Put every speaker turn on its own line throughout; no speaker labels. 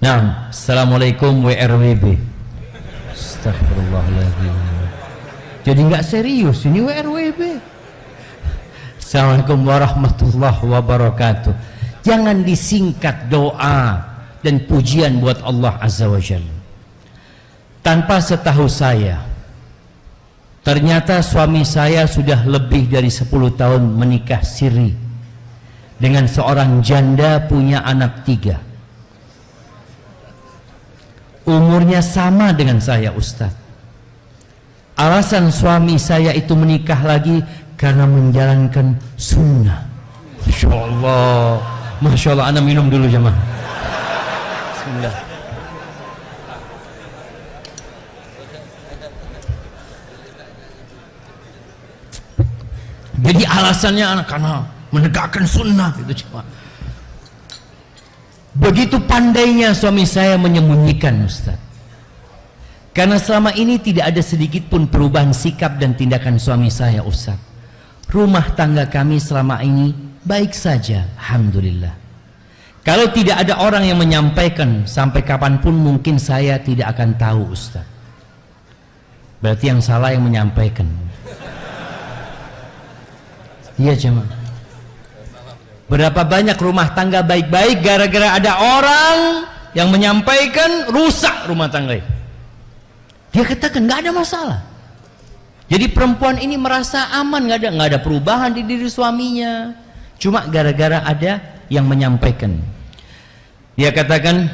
Nah, assalamualaikum WRWB. Astagfirullahaladzim. Jadi nggak serius ini WRWB. Assalamualaikum warahmatullahi wabarakatuh. Jangan disingkat doa dan pujian buat Allah Azza wa Jalla. Tanpa setahu saya, ternyata suami saya sudah lebih dari 10 tahun menikah siri dengan seorang janda punya anak 3. Umurnya sama dengan saya, Ustaz. Alasan suami saya itu menikah lagi karena menjalankan sunnah. Masya Allah, Masya Allah. Anda minum dulu jemaah. Bismillah. Jadi alasannya anak karena menegakkan sunnah itu cuma. Begitu pandainya suami saya menyembunyikan, Ustaz. Karena selama ini tidak ada sedikit pun perubahan sikap dan tindakan suami saya, Ustaz. Rumah tangga kami selama ini baik saja, alhamdulillah. Kalau tidak ada orang yang menyampaikan, sampai kapanpun mungkin saya tidak akan tahu, Ustaz. Berarti yang salah yang menyampaikan. Iya jemaah. Berapa banyak rumah tangga baik-baik gara-gara ada orang yang menyampaikan, rusak rumah tangga. Dia katakan nggak ada masalah. Jadi perempuan ini merasa aman, nggak ada perubahan di diri suaminya. Cuma gara-gara ada yang menyampaikan. Dia katakan,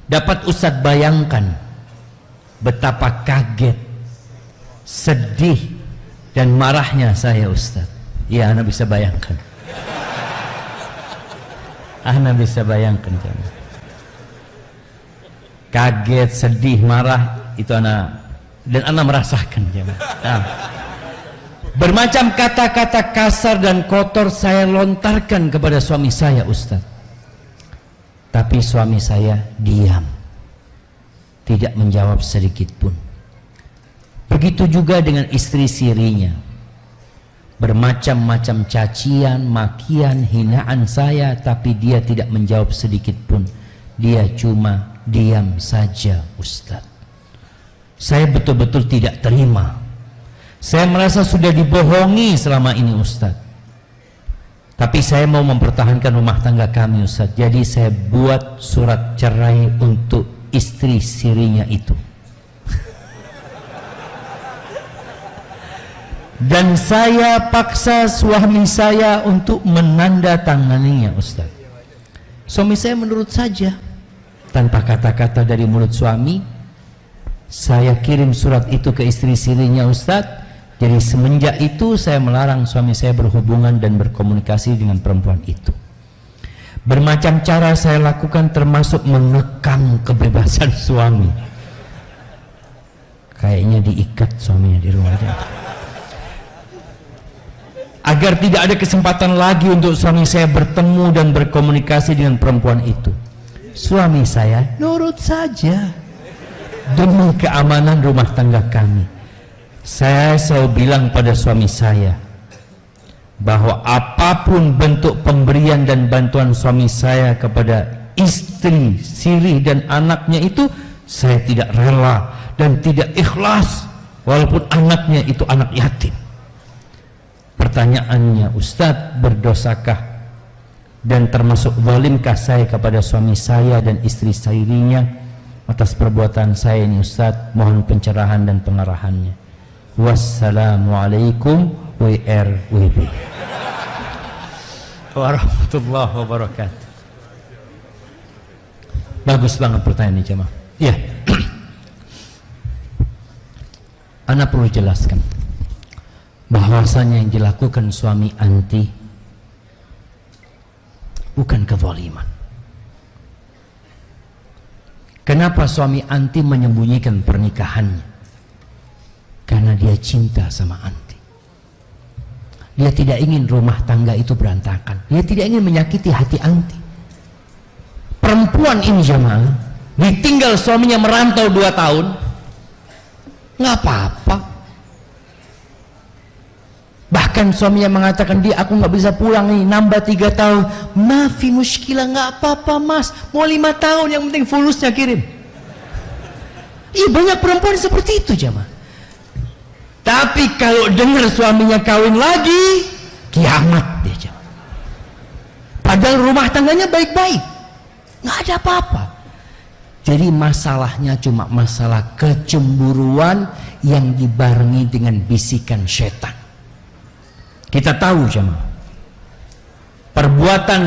dapat Ustadz bayangkan betapa kaget, sedih dan marahnya saya, Ustadz. Ya, Anda bisa bayangkan. Anda bisa bayangkan kan? Kaget, sedih, marah itu Anda, dan Anda merasakan kan? Nah, bermacam kata-kata kasar dan kotor saya lontarkan kepada suami saya, Ustaz. Tapi suami saya diam, tidak menjawab sedikit pun. Begitu juga dengan istri sirinya. Bermacam-macam cacian, makian, hinaan saya, tapi dia tidak menjawab sedikit pun. Dia cuma diam saja, Ustaz. Saya betul-betul tidak terima. Saya merasa sudah dibohongi selama ini, Ustaz. Tapi saya mau mempertahankan rumah tangga kami, Ustaz. Jadi saya buat surat cerai untuk istri sirinya itu. Dan saya paksa suami saya untuk menandatanganinya, Ustaz. Suami saya menurut saja, tanpa kata-kata dari mulut suami. Saya kirim surat itu ke istri sirinya, Ustaz. Jadi semenjak itu saya melarang suami saya berhubungan dan berkomunikasi dengan perempuan itu. Bermacam cara saya lakukan, termasuk mengekang kebebasan suami. Kayaknya diikat suaminya di rumah aja. Agar tidak ada kesempatan lagi untuk suami saya bertemu dan berkomunikasi dengan perempuan itu. Suami saya nurut saja demi keamanan rumah tangga kami. Saya selalu bilang pada suami saya bahwa apapun bentuk pemberian dan bantuan suami saya kepada istri, siri dan anaknya itu, saya tidak rela dan tidak ikhlas walaupun anaknya itu anak yatim. Pertanyaannya, Ustadz, berdosakah dan termasuk zalimkah saya kepada suami saya dan istri sirinya atas perbuatan saya ini, Ustadz? Mohon pencerahan dan pengarahannya. Wassalamualaikum WRWB warahmatullahi wabarakatuh. Bagus banget pertanyaan ini, jemaah. Ya. Ana perlu jelaskan bahwasanya yang dilakukan suami anti bukan kezaliman. Kenapa suami anti menyembunyikan pernikahannya? Karena dia cinta sama anti. Dia tidak ingin rumah tangga itu berantakan. Dia tidak ingin menyakiti hati anti. Perempuan ini jemaah ditinggal suaminya merantau 2 tahun, nggak apa-apa. Bahkan suaminya mengatakan, dia aku nggak bisa pulang nih, nambah 3 tahun. Mafi muskilah, nggak apa-apa mas, mau 5 tahun, yang penting fulusnya kirim. Iya, banyak perempuan seperti itu jamaah. Tapi kalau dengar suaminya kawin lagi, kiamat dia jamaah. Padahal rumah tangganya baik-baik, nggak ada apa-apa. Jadi masalahnya cuma masalah kecemburuan yang dibarengi dengan bisikan setan. Kita tahu jemaah, perbuatan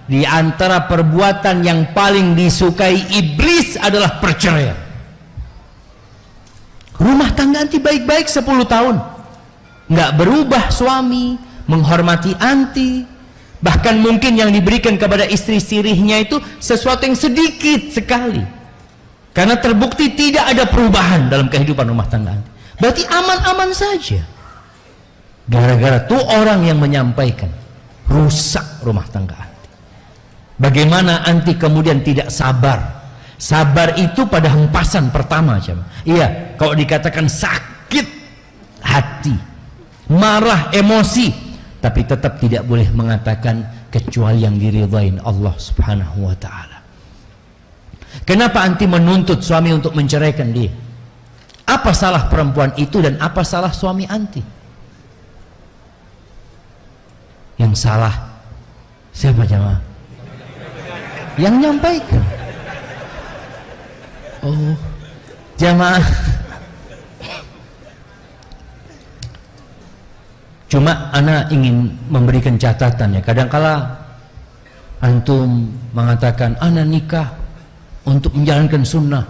di antara perbuatan yang paling disukai iblis adalah perceraian. Rumah tangga anti baik-baik 10 tahun, nggak berubah suami, menghormati anti, bahkan mungkin yang diberikan kepada istri sirihnya itu sesuatu yang sedikit sekali, karena terbukti tidak ada perubahan dalam kehidupan rumah tangga anti. Berarti aman-aman saja. Gara-gara tuh orang yang menyampaikan, rusak rumah tangga anti. Bagaimana anti kemudian tidak sabar? Sabar itu pada hempasan pertama, jemaah. Iya, kalau dikatakan sakit hati, marah, emosi, tapi tetap tidak boleh mengatakan kecuali yang diridhain Allah Subhanahu wa taala. Kenapa anti menuntut suami untuk menceraikan dia? Apa salah perempuan itu dan apa salah suami anti? Yang salah siapa jemaah? Yang nyampaikan. Oh, jemaah. Cuma ana ingin memberikan catatan ya. Kadangkala antum mengatakan ana nikah untuk menjalankan sunnah.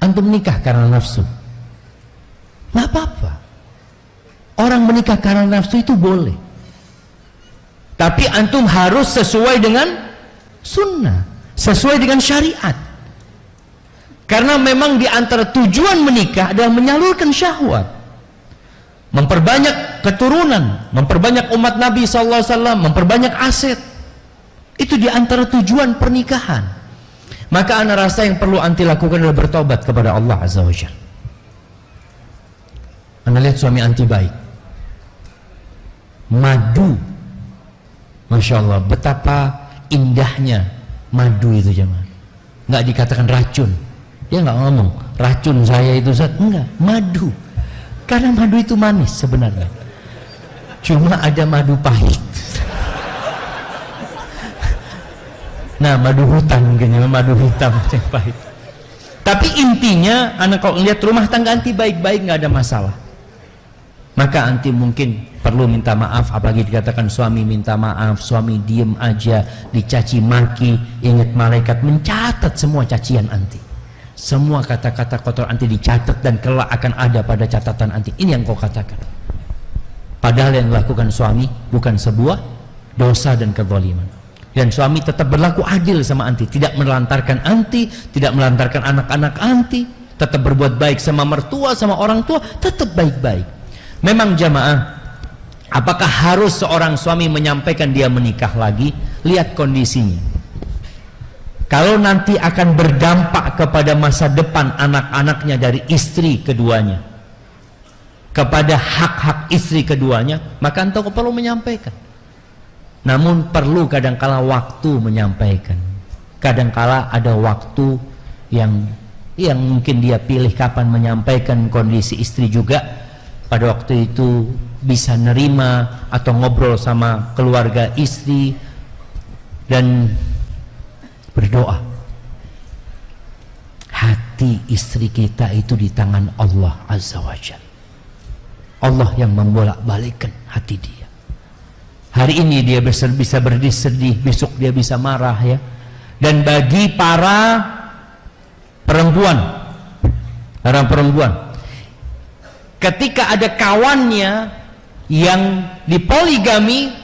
Antum nikah karena nafsu, nggak apa-apa. Orang menikah karena nafsu itu boleh, tapi antum harus sesuai dengan sunnah, sesuai dengan syariat. Karena memang di antara tujuan menikah adalah menyalurkan syahwat, memperbanyak keturunan, memperbanyak umat Nabi SAW, memperbanyak aset. Itu di antara tujuan pernikahan. Maka ana rasa yang perlu anti lakukan adalah bertobat kepada Allah Azza wa Jalla. Ana lihat suami anti baik, madu, Masya Allah, betapa indahnya madu itu jemaah. Nggak dikatakan racun, dia nggak ngomong racun saya itu Zat, enggak, madu. Karena madu itu manis sebenarnya, cuma ada madu pahit. Nah, madu hutan mungkin, madu hitam yang pahit. Tapi intinya, anak kalau lihat rumah tangga anti baik-baik, nggak ada masalah. Maka anti mungkin perlu minta maaf, apalagi dikatakan suami minta maaf, suami diem aja, dicaci maki. Ingat malaikat mencatat semua cacian anti, semua kata-kata kotor anti dicatat dan kelak akan ada pada catatan anti. Ini yang kau katakan. Padahal yang dilakukan suami bukan sebuah dosa dan kezaliman. Dan suami tetap berlaku adil sama anti, tidak melantarkan anti, tidak melantarkan anak-anak anti, tetap berbuat baik sama mertua, sama orang tua, tetap baik-baik. Memang jamaah, apakah harus seorang suami menyampaikan dia menikah lagi? Lihat kondisinya. Kalau nanti akan berdampak kepada masa depan anak-anaknya dari istri keduanya, kepada hak-hak istri keduanya, maka engkau perlu menyampaikan. Namun perlu kadangkala waktu menyampaikan. Kadangkala ada waktu yang mungkin dia pilih kapan menyampaikan, kondisi istri juga pada waktu itu bisa nerima atau ngobrol sama keluarga istri dan berdoa. Hati istri kita itu di tangan Allah Azza wa Jalla. Allah yang membolak-balikkan hati dia. Hari ini dia bisa bersedih, besok dia bisa marah ya. Dan bagi para perempuan, ketika ada kawannya yang dipoligami,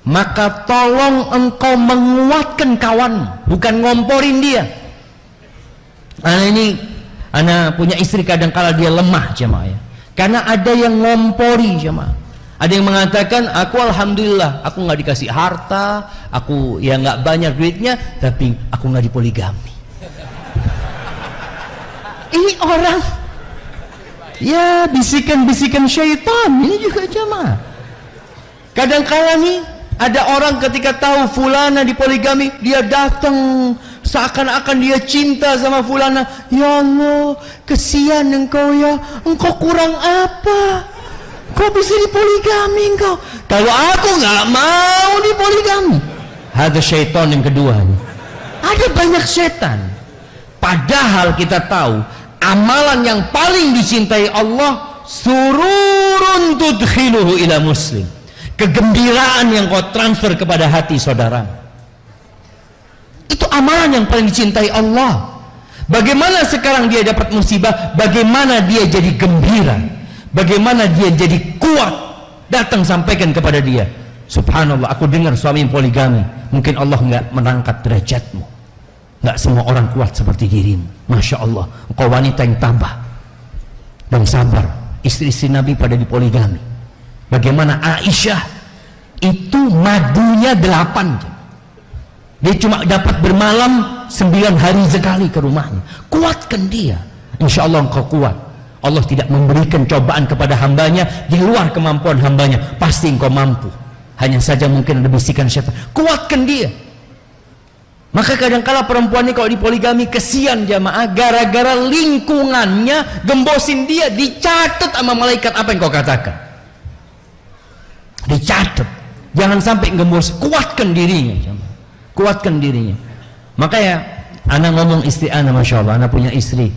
maka tolong engkau menguatkan kawan, bukan ngomporin dia. Ana punya istri kadang-kala dia lemah jemaah ya. Karena ada yang ngompori jemaah. Ada yang mengatakan, aku alhamdulillah, aku nggak dikasih harta, aku ya nggak banyak duitnya, tapi aku nggak dipoligami. Ini orang Ya, bisikan-bisikan syaitan ini juga jamaah. Kadang-kala nih ada orang ketika tahu fulana dipoligami, dia datang seakan-akan dia cinta sama fulana. Ya Allah, kesian engkau ya, engkau kurang apa? Kau bisa dipoligami engkau. Kalau aku nggak mau dipoligami. Ada syaitan yang kedua. Ada banyak setan. Padahal kita tahu amalan yang paling dicintai Allah, sururun tudkhiluhu ila muslim. Kegembiraan yang kau transfer kepada hati saudara. Itu amalan yang paling dicintai Allah. Bagaimana sekarang dia dapat musibah, bagaimana dia jadi gembira, bagaimana dia jadi kuat, datang sampaikan kepada dia, subhanallah, aku dengar suami poligami, mungkin Allah nggak mengangkat derajatmu. Nggak semua orang kuat seperti dirimu. Masya Allah, engkau wanita yang tabah dan sabar. Istri-istri Nabi pada dipoligami. Bagaimana Aisyah itu madunya 8. Dia cuma dapat bermalam 9 hari sekali ke rumahnya. Kuatkan dia, insya Allah engkau kuat. Allah tidak memberikan cobaan kepada hambanya di luar kemampuan hambanya. Pasti engkau mampu. Hanya saja mungkin ada bisikan syaitan. Kuatkan dia. Maka kadangkala perempuan ini kalau dipoligami kesian jamaah, gara-gara lingkungannya gembosin dia, dicatat sama malaikat apa yang kau katakan. Dicatat. Jangan sampai gembos. Kuatkan dirinya jamaah. Kuatkan dirinya. Makanya anak ngomong istri anak, masya Allah, anak punya istri.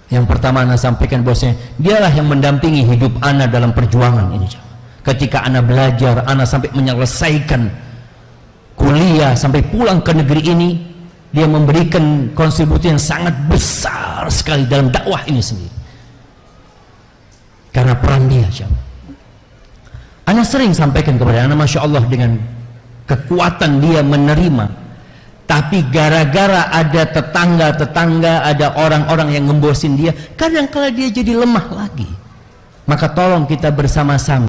Yang pertama anak sampaikan bosnya, dialah yang mendampingi hidup anak dalam perjuangan ini jamaah. Ketika anak belajar, anak sampai menyelesaikan kuliah sampai pulang ke negeri ini, dia memberikan kontribusi yang sangat besar sekali dalam dakwah ini sendiri karena peran dia. Anak sering sampaikan kepada anak, masya Allah, dengan kekuatan dia menerima, tapi gara-gara ada tetangga-tetangga, ada orang-orang yang ngembosin dia, kadang-kala dia jadi lemah lagi. Maka tolong kita bersama-sama